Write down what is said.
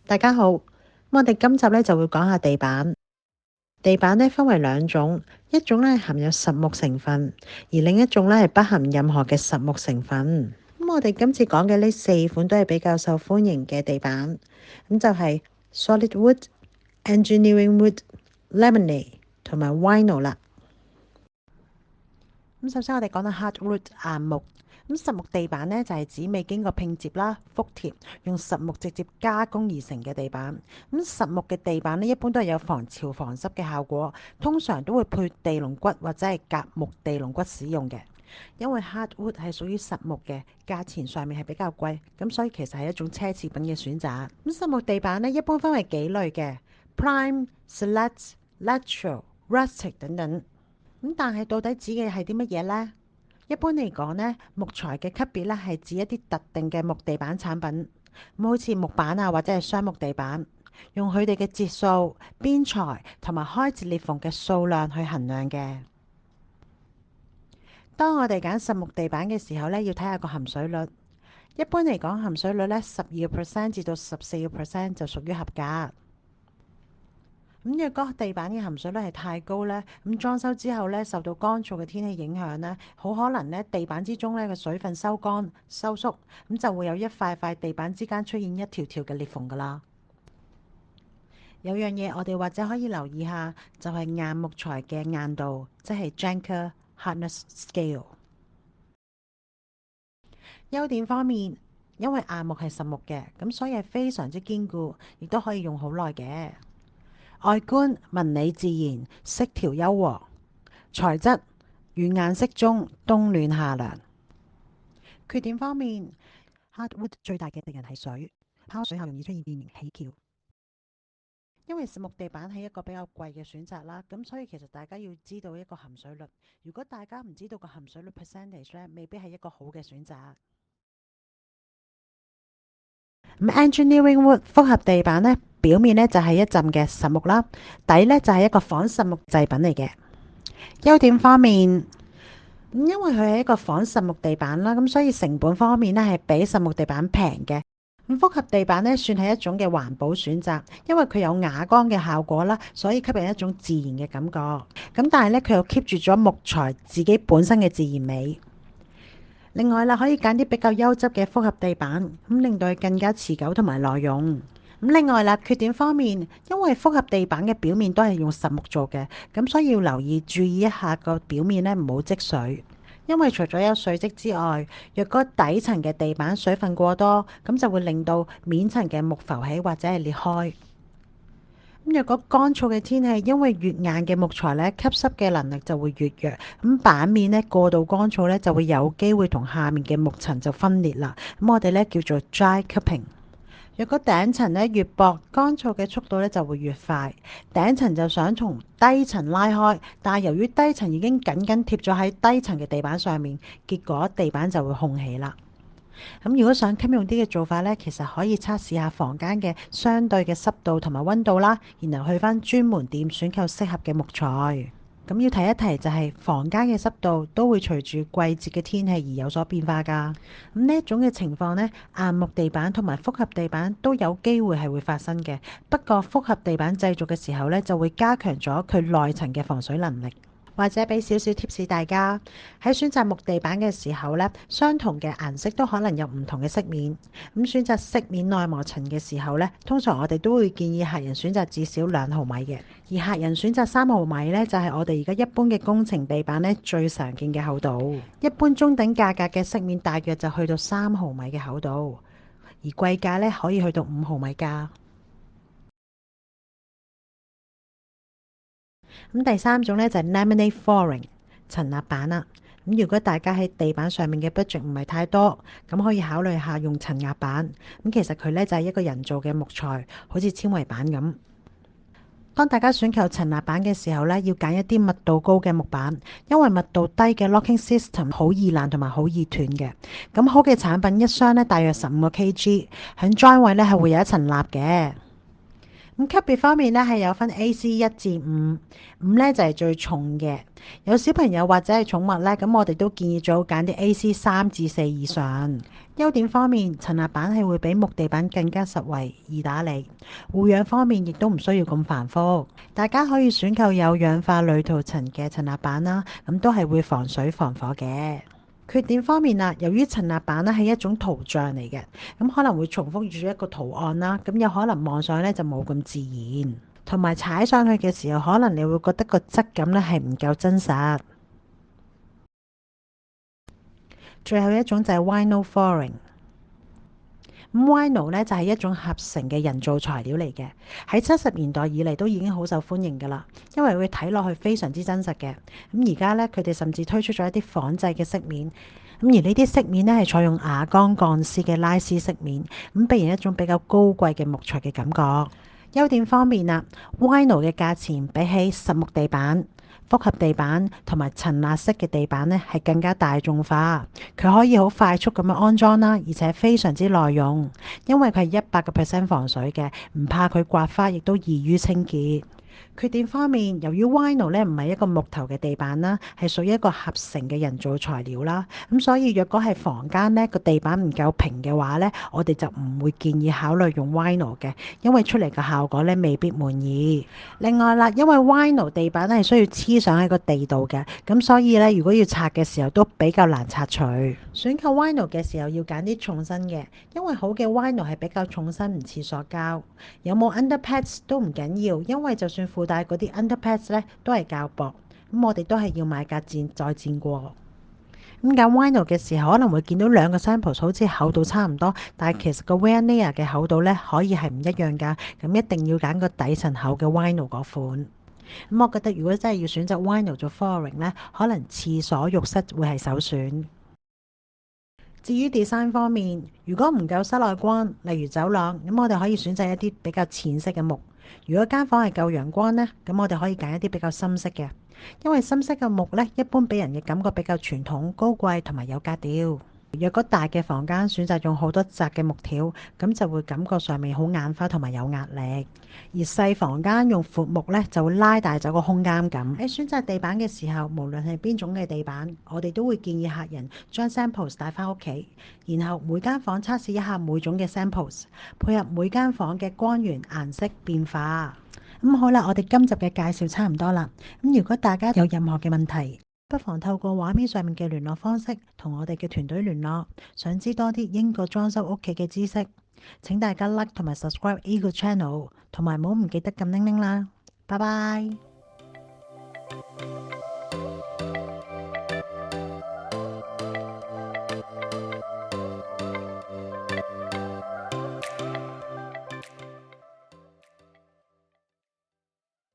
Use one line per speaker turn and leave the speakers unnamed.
大家好，我哋今集就會講下地板。地板分為兩種，一種含有實木成分，而另一種係不含任何嘅實木成分。我哋今次講嘅呢4款都係比較受歡迎嘅地板，就係 Solid Wood、Engineering Wood、Laminate 同埋 Vinyl 啦。首先我哋講到 Hardwood 硬木。實木地板就係指未經過拼接啦、覆貼，用實木直接加工而成嘅地板。實木嘅地板一般都係有防潮防濕嘅效果，通常都會配地龍骨或者係夾木地龍骨使用嘅。因為 Hardwood 係屬於實木嘅，價錢上面係比較貴，咁所以其實係一種奢侈品嘅選擇。實木地板一般分為幾類嘅 Prime、Select、Natural、Rustic 等等。但係到底指嘅係啲乜嘢呢？一般嚟講木材嘅級別係指一啲特定嘅木地板產品，好似木板或者係雙木地板，用佢哋嘅節數、邊材同埋開折裂縫嘅數量去衡量嘅。當我哋揀實木地板嘅時候要睇下個含水率。一般嚟講，含水率12% 至到14% 就屬於合格。若果地板嘅含水率係太高裝修之後受到乾燥嘅天氣影響好可能地板之中嘅水分收乾收縮，就會有一塊塊地板之間出現一條條嘅裂縫噶啦。有樣嘢我哋或者可以留意下，就係硬木材嘅硬度，即係 Janker Hardness Scale。優點方面，因為硬木係實木嘅，咁所以係非常之堅固，亦都可以用好耐嘅。外觀紋理自然，色調柔和，材質軟硬適中，冬暖夏涼。缺點方面， Hardwood 最大嘅敵人係水，泡水後容易出現變形起翹。因為實木地板係一個比較貴嘅選擇啦，咁所以其實大家要知道一個含水率。如果大家唔知道個含水率 percentage 未必係一個好嘅選擇。Engineering Wood 複合地板表面就係一浸嘅實木啦，底就係一個仿實木製品嚟嘅。優點方面，因為佢係一個仿實木地板啦，咁所以成本方面係比實木地板平嘅。複合地板算係一種嘅環保選擇，因為佢有啞光嘅效果啦，所以吸引一種自然嘅感覺。咁但係佢又 keep 住咗木材自己本身嘅自然美。另外可以揀啲比較優質嘅複合地板，令到佢更加持久同埋耐用。另外缺點方面，因為複合地板嘅表面都係用實木做嘅，咁所以要留意注意一下個表面唔好積水。因為除咗有水漬之外，若果底層嘅地板水分過多，咁就會令到面層嘅木浮起或者係裂開。若果乾燥嘅天氣，因為越硬嘅木材吸濕嘅能力就會越弱，咁板面過度乾燥就會有機會同下面嘅木層就分裂啦。咁我哋叫做 dry cupping。若果頂層越薄，乾燥嘅速度就會越快。頂層就想從低層拉開，但係由於低層已經緊緊貼咗喺低層嘅地板上面，結果地板就會烘起啦。如果想襟用啲嘅做法其實可以測試下房間嘅相對嘅濕度同埋溫度啦，然後去返專門店選購適合嘅木材。咁要提一提就係房間嘅濕度都會隨住季節嘅天氣而有所變化㗎。呢一種嘅情況硬木地板同埋複合地板都有機會係會發生嘅。不過複合地板製造嘅時候就會加強咗佢內層嘅防水能力。或者俾少少 tips 大家喺選擇木地板嘅時候相同嘅顏色都可能有唔同嘅色面。選擇色面耐磨層嘅時候通常我哋都會建議客人選擇至少2毫米嘅，而客人選擇3毫米就係我哋而家一般嘅工程地板最常見嘅厚度。一般中等價格嘅色面大約就去到3毫米嘅厚度，而貴價可以去到5毫米㗎。第三種就係 Laminate Flooring 層立板啦。如果大家喺地板上面嘅 budget 唔係太多，咁可以考慮下用層壓板。其實佢就係一個人造嘅木材，好似纖維板咁。當大家選購層立板嘅時候要揀一啲密度高嘅木板，因為密度低嘅 locking system 好易爛同埋好易斷嘅。咁好嘅產品一箱大約15個kg，喺 join 位係會有一層蠟嘅。咁級別方面咧係有分 AC 1至5，5咧就係最重嘅。有小朋友或者係寵物咧，咁我哋都建議最好揀啲 AC 3至4以上。優點方面，陳列板係會比木地板更加實惠、易打理。護養方面亦都唔需要咁繁複。大家可以選購有氧化鋁塗層嘅陳列板啦，咁都係會防水防火嘅。缺點方面啦，由於陳列板咧係一種圖像嚟嘅，咁可能會重複住一個圖案啦，咁有可能望上咧就冇咁自然，同埋踩上去嘅時候，可能你會覺得個質感咧係唔夠真實。最後一種就係 Vinyl Flooring。咁 Vinyl 咧就係一種合成嘅人造材料嚟嘅，喺70年代以嚟都已經好受歡迎㗎啦，因為會睇落去非常之真實嘅。咁而家咧佢哋甚至推出咗一啲仿製嘅飾面，咁而呢啲飾面咧係採用亞鋼鋼絲嘅拉絲飾面，咁俾人一種比較高貴嘅木材嘅感覺。優點方面啊，Vinyl 嘅價錢比起實木地板、複合地板同埋陳列式嘅地板咧係更加大眾化，佢可以好快速咁樣安裝啦，而且非常之耐用，因為佢係100% 防水嘅，唔怕佢刮花，亦都易於清潔。缺點方面，由於 Vinyl 咧唔係一個木頭嘅地板啦，係屬於一個合成嘅人造材料啦，咁所以若果係房間咧個地板唔夠平嘅話咧，我哋就唔會建議考慮用 Vinyl 嘅，因為出嚟嘅效果咧未必滿意。另外啦，因為 Vinyl 地板咧係需要黐上喺個地度嘅，咁所以咧如果要拆嘅時候都比較難拆除。選購 Vinyl 嘅時候要揀啲重身嘅，因為好嘅 Vinyl 係比較重身，唔似塑膠。有冇 underpads 都唔緊要，因為就算附帶嗰啲 underpads 咧都係較薄，咁我哋都係要買架墊再墊過。咁揀 Vinyl 嘅時候可能會見到兩個 sample 好似厚度差唔多，但係其實個 wear layer 嘅厚度咧可以係唔一樣㗎，咁一定要揀個底層厚嘅 Vinyl 嗰款。咁我覺得如果真係要選擇 Vinyl 做 flooring 咧，可能廁所、浴室會係首選。至於 design 方面，如果唔夠室內光，例如走廊，咁我哋可以選擇一啲比較淺色嘅木。如果間房係夠陽光呢，咁我哋可以揀一啲比較深色嘅，因為深色嘅木呢，一般俾人嘅感覺比較傳統、高貴同埋有格調。若果大嘅房間選擇用好多窄嘅木條，咁就會感覺上面好眼花同埋有壓力；而細房間用闊木咧，就會拉大咗個空間感。喺選擇地板嘅時候，無論係邊種嘅地板，我哋都會建議客人將 samples 帶翻屋企，然後每間房測試一下每種嘅 samples，配合每間房嘅光源、顏色變化。好啦，我哋今集嘅介紹差唔多啦。如果大家有任何嘅問題，不妨透過畫面上面嘅聯絡方式同我哋嘅團隊聯絡。想知多啲英國裝修屋企嘅知識，請大家 like 同埋 subscribe 呢個 channel，同埋唔好唔記得撳鈴鈴啦。拜拜。